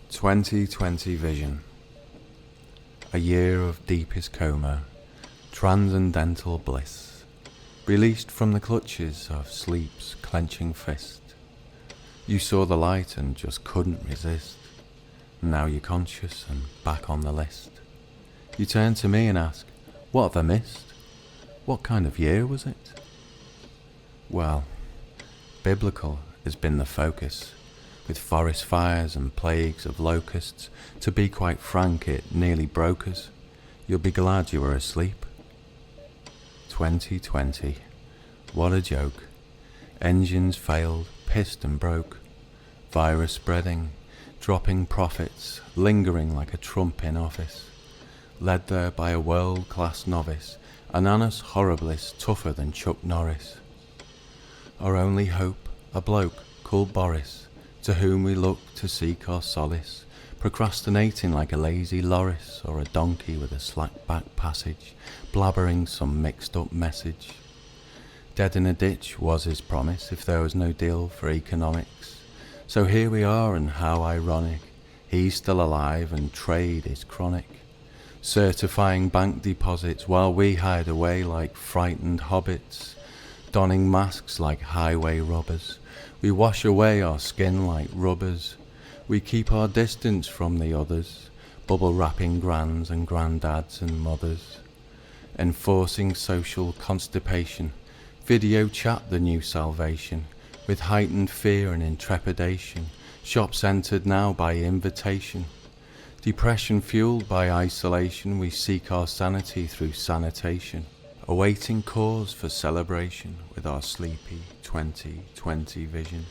2020 vision. A year of deepest coma, transcendental bliss, released from the clutches of sleep's clenching fist. You saw the light and just couldn't resist. Now you're conscious and back on the list. You turn to me and ask, what have I missed? What kind of year was it? Well, biblical has been the focus, with forest fires and plagues of locusts. To be quite frank, it nearly broke us. You'll be glad you were asleep. 2020, what a joke. Engines failed, pissed and broke. Virus spreading, dropping profits, lingering like a Trump in office. Led there by a world-class novice, an annus horribilis tougher than Chuck Norris. Our only hope, a bloke called Boris, to whom we look to seek our solace, procrastinating like a lazy loris or a donkey with a slack back passage, blabbering some mixed up message. Dead in a ditch was his promise if there was no deal for economics. So here we are, and how ironic, he's still alive and trade is chronic, certifying bank deposits while we hide away like frightened hobbits, donning masks like highway robbers. We wash away our skin like rubbers. We keep our distance from the others, bubble wrapping grands and granddads and mothers, enforcing social constipation. Video chat the new salvation, with heightened fear and intrepidation. Shops entered now by invitation. Depression fueled by isolation, we seek our sanity through sanitation, awaiting cause for celebration with our sleepy 2020 vision.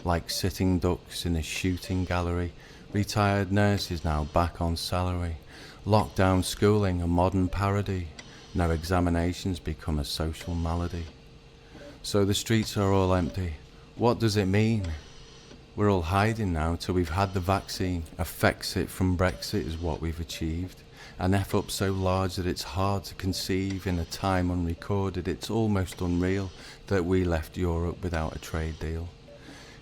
Like sitting ducks in a shooting gallery, retired nurses now back on salary. Lockdown schooling a modern parody, no examinations become a social malady. So the streets are all empty. What does it mean? We're all hiding now till we've had the vaccine. A Fexit from Brexit is what we've achieved. An F-up so large that it's hard to conceive. In a time unrecorded, it's almost unreal that we left Europe without a trade deal.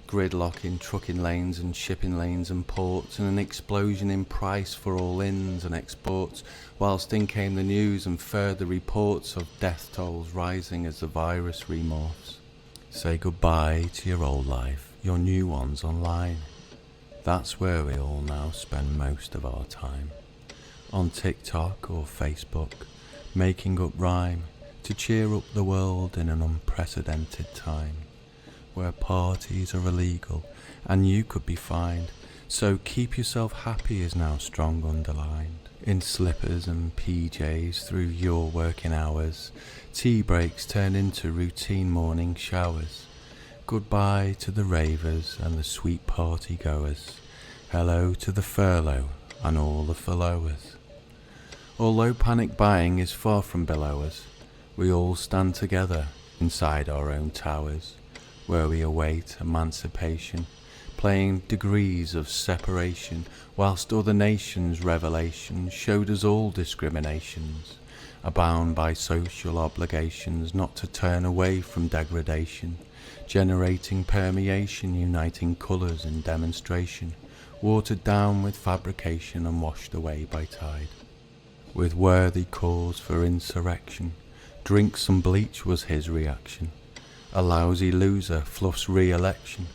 Gridlock in trucking lanes and shipping lanes and ports, and an explosion in price for all ins and exports, whilst in came the news and further reports of death tolls rising as the virus remorphs. Say goodbye to your old life, your new one's online. That's where we all now spend most of our time. On TikTok or Facebook, making up rhyme to cheer up the world in an unprecedented time, where parties are illegal and you could be fined. So keep yourself happy is now strong underlined. In slippers and PJs through your working hours, tea breaks turn into routine morning showers. Goodbye to the ravers and the sweet party goers. Hello to the furlough and all the furloughers. Although panic buying is far from below us, we all stand together inside our own towers, where we await emancipation, playing degrees of separation, whilst other nations' revelation showed us all discriminations, bound by social obligations not to turn away from degradation, generating permeation, uniting colours in demonstration, watered down with fabrication and washed away by tide. With worthy cause for insurrection, drink some bleach was his reaction. A lousy loser fluffs re-election.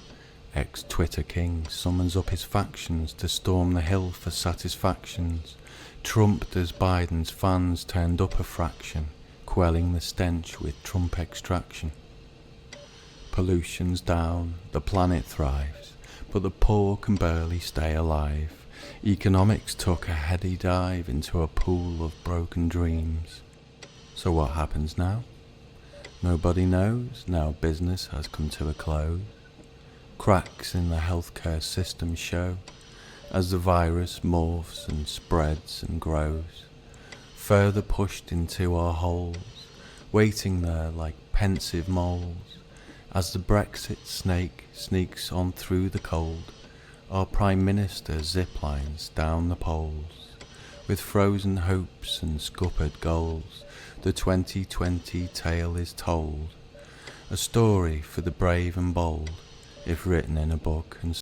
Ex-Twitter king summons up his factions to storm the hill for satisfactions. Trumped as Biden's fans turned up a fraction, quelling the stench with Trump extraction. Pollution's down, the planet thrives, but the poor can barely stay alive. Economics took a heady dive into a pool of broken dreams. So what happens now? Nobody knows, now business has come to a close. Cracks in the healthcare system show, as the virus morphs and spreads and grows, further pushed into our holes, waiting there like pensive moles, as the Brexit snake sneaks on through the cold. Our Prime Minister ziplines down the poles, with frozen hopes and scuppered goals. The 2020 tale is told, a story for the brave and bold, if written in a book and